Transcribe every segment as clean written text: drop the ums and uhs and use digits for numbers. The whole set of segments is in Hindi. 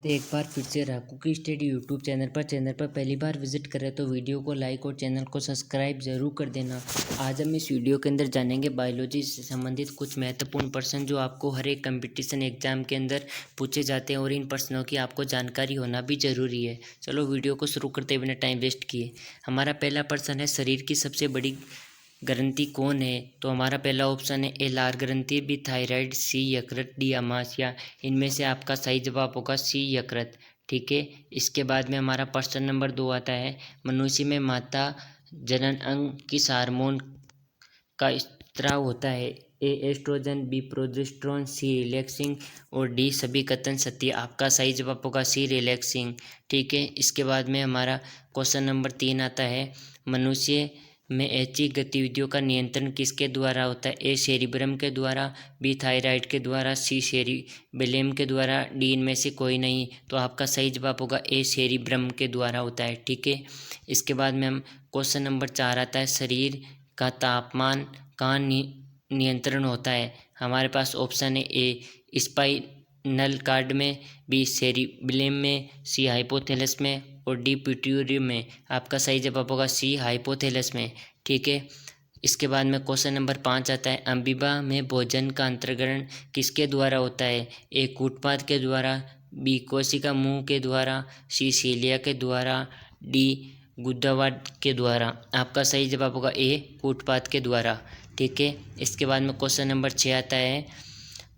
तो एक बार फिर से राकू की स्टडी यूट्यूब चैनल पर पहली बार विजिट करें तो वीडियो को लाइक और चैनल को सब्सक्राइब जरूर कर देना। आज हम इस वीडियो के अंदर जानेंगे बायोलॉजी से संबंधित कुछ महत्वपूर्ण प्रश्न जो आपको हर एक कंपटीशन एग्जाम के अंदर पूछे जाते हैं और इन प्रश्नों की आपको जानकारी होना भी जरूरी है। चलो वीडियो को शुरू करते बिना टाइम वेस्ट किए। हमारा पहला प्रश्न है, शरीर की सबसे बड़ी ग्रंथि कौन है? तो हमारा पहला ऑप्शन है ए लार ग्रंथि, बी थायराइड, सी यकृत, डी अमाशय। इनमें से आपका सही जवाब होगा सी यकृत। ठीक है। इसके बाद में हमारा प्रश्न नंबर 2 आता है, मनुष्य में माता जनन अंग किस हार्मोन का स्त्राव होता है? ए एस्ट्रोजन, बी प्रोजेस्टेरोन, सी रिलैक्सिंग और डी सभी कथन सत्य। आपका सही जवाब होगा सी रिलैक्सिंग। ठीक है। इसके बाद में हमारा क्वेश्चन नंबर 3 आता है, मनुष्य में ऐच्छिक गतिविधियों का नियंत्रण किसके द्वारा होता है? ए सेरिब्रम के द्वारा, बी थायराइड के द्वारा, सी सेरिबेलम के द्वारा, डी इनमें से कोई नहीं। तो आपका सही जवाब होगा ए सेरिब्रम के द्वारा होता है। ठीक है। इसके बाद में हम क्वेश्चन नंबर 4 आता है, शरीर का तापमान कहाँ नियंत्रण होता है? हमारे पास ऑप्शन है ए स्पाइनल कार्ड में, बी सेरिबेलम में, सी हाइपोथैलेमस में और डी पिट्यूटरी में। आपका सही जवाब होगा सी हाइपोथैलेमस में। ठीक है। इसके बाद में क्वेश्चन नंबर 5 आता है, अमीबा में भोजन का अंतर्ग्रहण किसके द्वारा होता है? ए कूटपाद के द्वारा, बी कोशिका मुंह के द्वारा, सी सीलिया के द्वारा, डी गुदावाड के द्वारा। आपका सही जवाब होगा ए कूटपाद के द्वारा। ठीक है। इसके बाद में क्वेश्चन नंबर 6 आता है,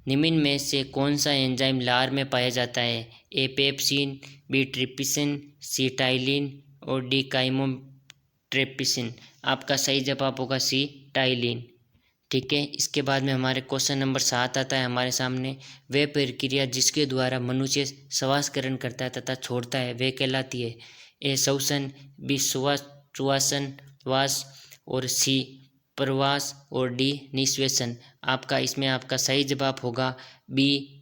निम्न में से कौन सा एंजाइम लार में पाया जाता है? ए पेप्सिन, बी ट्रिप्सिन, सी टाइलिन और डी काइमोट्रेप्सिन। आपका सही जवाब होगा सी टाइलिन। ठीक है। इसके बाद में हमारे क्वेश्चन नंबर 7 आता है हमारे सामने, वह प्रक्रिया जिसके द्वारा मनुष्य श्वास ग्रहण करता है तथा छोड़ता है वह कहलाती है? ए श्वसन, बी सुवासन वास और सी प्रवास और डी निश्वेसन। आपका इसमें आपका सही जवाब होगा बी।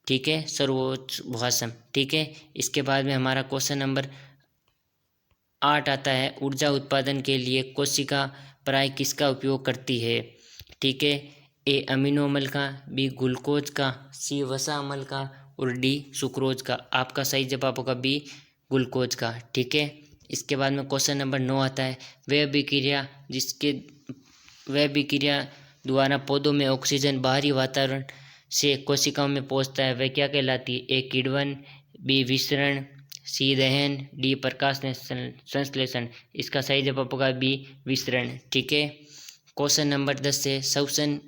ठीक है, सर्वोच्छ्वासम। ठीक है। इसके बाद में हमारा क्वेश्चन नंबर 8 आता है, ऊर्जा उत्पादन के लिए कोशिका प्राय किसका उपयोग करती है? ठीक है। ए अमीनो अम्ल का, बी ग्लूकोज का, सी वसा अम्ल का और डी सुक्रोज का। आपका सही जवाब होगा बी ग्लूकोज का। ठीक है। इसके बाद में क्वेश्चन नंबर 9 आता है, वह विक्रिया द्वारा पौधों में ऑक्सीजन बाहरी वातावरण से कोशिकाओं में पहुंचता है वह क्या कहलाती है? ए किण्वन, बी विसरण, सी दहन, डी प्रकाश संश्लेषण। इसका सही जवाब होगा बी विसरण। ठीक है। क्वेश्चन नंबर 10 से, श्वसन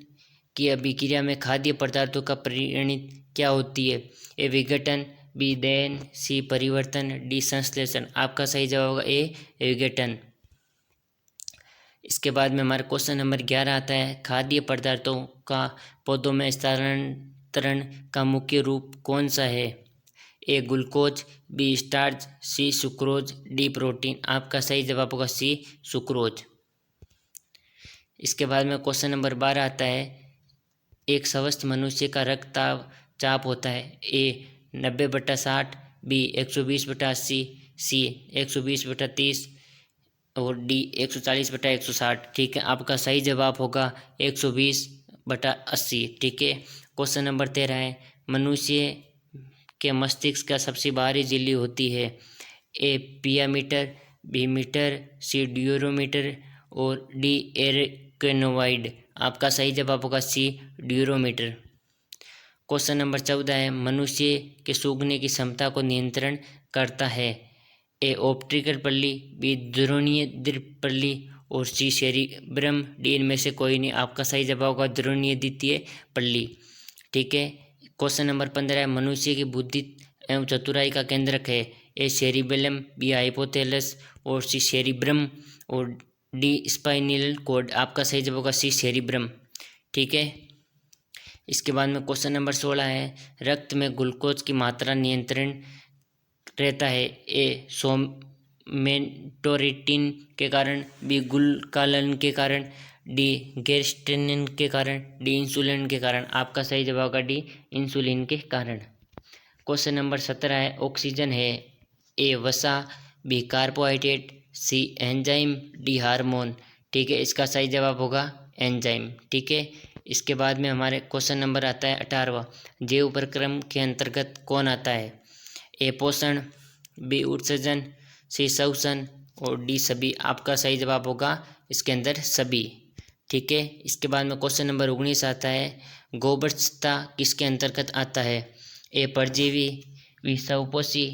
की अभिक्रिया में खाद्य पदार्थों का परिणति क्या होती है? ए विघटन, बी दहन, सी परिवर्तन, डी संश्लेषण। आपका सही जवाब होगा ए विघटन। इसके बाद में हमारा क्वेश्चन नंबर 11 आता है, खाद्य पदार्थों का पौधों में स्थानांतरण का मुख्य रूप कौन सा है? ए ग्लूकोज, बी स्टार्च, सी सुक्रोज, डी प्रोटीन। आपका सही जवाब होगा सी सुक्रोज। इसके बाद में क्वेश्चन नंबर 12 आता है, एक स्वस्थ मनुष्य का रक्तचाप चाप होता है? ए 90/60, बी 120/80, सी 120/30 और डी 140/160। ठीक है। आपका सही जवाब होगा 120/80। ठीक है। क्वेश्चन नंबर 13 है, मनुष्य के मस्तिष्क का सबसे बाहरी झिल्ली होती है? ए पियामीटर, बी मीटर, सी ड्यूरोमीटर और डी एरेक्नोइड। आपका सही जवाब होगा सी ड्यूरोमीटर। क्वेश्चन नंबर 14 है, मनुष्य के सूंघने की क्षमता को नियंत्रण करता है? ए ऑप्टिकल पल्ली, बी ध्रुवीय पल्ली और सी सेरिब्रम, डी इनमें से कोई नहीं। आपका सही जवाब होगा ध्रुवीय द्वितीय पल्ली। ठीक है। क्वेश्चन नंबर 15 है, मनुष्य की बुद्धि एवं चतुराई का केंद्रक है? ए सेरिबेलम, बी हाइपोथैलेमस और सी सेरिब्रम और डी स्पाइनल कॉर्ड। आपका सही जवाब होगा सी सेरिब्रम। ठीक है। इसके बाद में क्वेश्चन नंबर 16 है, रक्त में ग्लूकोज की मात्रा नियंत्रण रहता है? ए सोमेटोरेटिन के कारण, बी गुलकालन के कारण, डी गेस्टेनिन के कारण, डी इंसुलिन के कारण। आपका सही जवाब होगा डी इंसुलिन के कारण। क्वेश्चन नंबर 17 है, ऑक्सीजन है? ए वसा, बी कार्बोहाइड्रेट, सी एंजाइम, डी हार्मोन। ठीक है। इसका सही जवाब होगा एंजाइम। ठीक है। इसके बाद में हमारे क्वेश्चन नंबर आता है 18वां, जैव प्रक्रम के अंतर्गत कौन आता है? ए पोषण, बी उत्सर्जन, सी शोषण और डी सभी। आपका सही जवाब होगा इसके अंदर सभी। ठीक है, इसके बाद में क्वेश्चन नंबर 19 आता है, गोवत्सता किसके अंतर्गत आता है? ए परजीवी, बी स्वपोषी,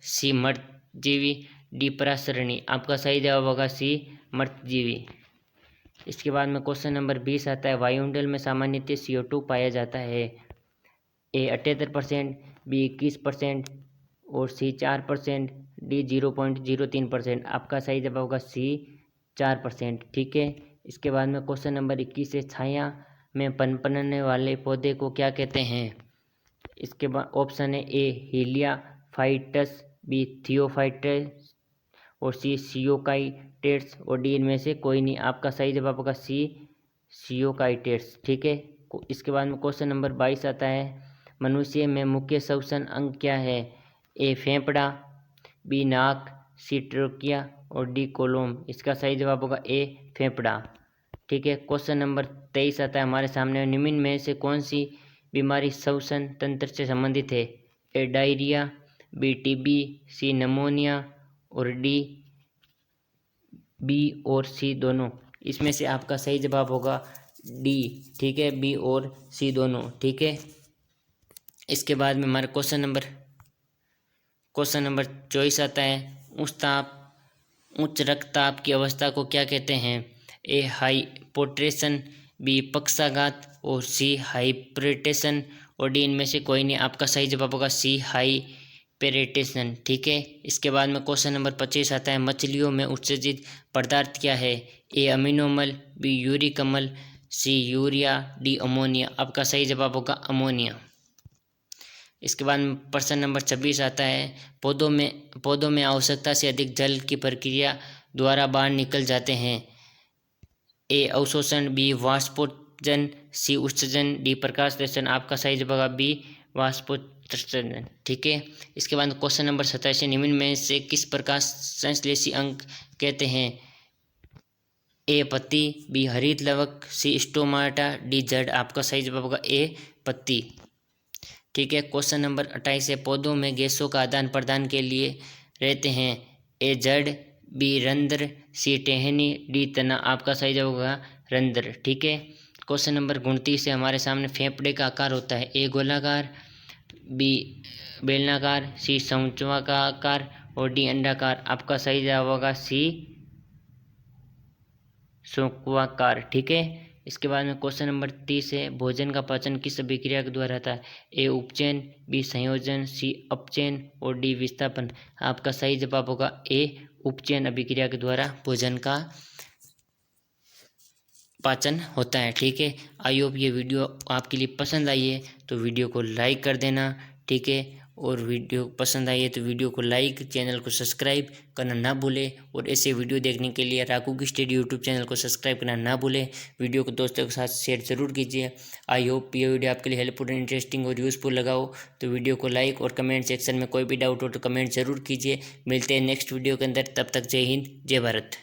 सी मृतजीवी, डी परासरणी। आपका सही जवाब होगा सी मृतजीवी। इसके बाद में क्वेश्चन नंबर 20 आता है, वायुमंडल में सामान्यतः CO2 पाया जाता है? ए 78%, बी 21% और सी 4%, डी 0.03%। आपका सही जवाब होगा सी 4%। ठीक है, इसके बाद में क्वेश्चन नंबर 21 है, छाया में पनपने वाले पौधे को क्या कहते हैं? इसके बाद ऑप्शन है ए हीलियाफाइटस, बी थियोफाइटस और सी सियोकाइटेट्स और डी इनमें से कोई नहीं। आपका सही जवाब होगा सी सियोकाइटेट्स। ठीक है, इसके बाद में क्वेश्चन नंबर 22 आता है, मनुष्य में मुख्य श्वसन अंग क्या है? ए फेफड़ा, बी नाक, सी ट्रोकिया और डी कोलोम। इसका सही जवाब होगा ए फेफड़ा। ठीक है, क्वेश्चन नंबर 23 आता है हमारे सामने, निम्न में से कौन सी बीमारी श्वसन तंत्र से संबंधित है? ए डायरिया, बी टीबी, सी निमोनिया और डी बी और सी दोनों। इसमें से आपका सही जवाब होगा डी। ठीक है, बी और सी दोनों। ठीक है, इसके बाद में हमारा क्वेश्चन नंबर 24 आता है, उच्च रक्तचाप की अवस्था को क्या कहते हैं? ए हाइपोटेंशन, बी पक्षाघात और सी हाइपरटेंशन और डी इनमें से कोई नहीं। आपका सही जवाब होगा सी हाइपरटेंशन। ठीक है, इसके बाद में क्वेश्चन नंबर 25 आता है, मछलियों में उत्सर्जित पदार्थ क्या है? ए अमीनोमल, बी यूरिक अम्ल, सी यूरिया, डी अमोनिया। आपका सही जवाब होगा अमोनिया। इसके बाद में प्रश्न नंबर 26 आता है, पौधों में आवश्यकता से अधिक जल की प्रक्रिया द्वारा बाहर निकल जाते हैं? ए अवशोषण, बी वाष्पोत्सर्जन, सी उत्सर्जन, डी प्रकाश संश्लेषण। आपका सही जवाब होगा बी वाष्पोत्सर्जन। ठीक है, इसके बाद क्वेश्चन नंबर 27, निम्न में से किस प्रकाश संश्लेषी अंग कहते हैं? ए पत्ती, बी हरित लवक, सी स्टोमाटा, डी जड़। आपका सही जवाब होगा ए पत्ती। ठीक है, क्वेश्चन नंबर 28 है, पौधों में गैसों का आदान प्रदान के लिए रहते हैं? ए जड़, बी रंध्र, सी टहनी, डी तना। आपका सही जवाब होगा रंध्र। ठीक है, क्वेश्चन नंबर 29 से हमारे सामने, फेफड़े का आकार होता है? ए गोलाकार, बी बेलनाकार, सी शंक्वाकार और डी अंडाकार। आपका सही जवाब होगा सी शंक्वाकार। ठीक है, इसके बाद में क्वेश्चन नंबर 30 है, भोजन का पाचन किस अभिक्रिया के द्वारा होता है? ए उपचयन, बी संयोजन, सी अपचयन और डी विस्थापन। आपका सही जवाब होगा ए उपचयन अभिक्रिया के द्वारा भोजन का पाचन होता है। ठीक है, आई होप ये वीडियो आपके लिए पसंद आई है तो वीडियो को लाइक कर देना। ठीक है, और वीडियो पसंद आई है तो वीडियो को लाइक, चैनल को सब्सक्राइब करना ना भूलें और ऐसे वीडियो देखने के लिए राघू की स्टडी यूट्यूब चैनल को सब्सक्राइब करना ना भूलें। वीडियो को दोस्तों के साथ शेयर ज़रूर कीजिए। आई होप ये वीडियो आपके लिए हेल्पफुल, इंटरेस्टिंग और यूज़फुल लगा हो तो वीडियो को लाइक और कमेंट सेक्शन में कोई भी डाउट हो तो कमेंट ज़रूर कीजिए। मिलते हैं नेक्स्ट वीडियो के अंदर, तब तक जय हिंद, जय भारत।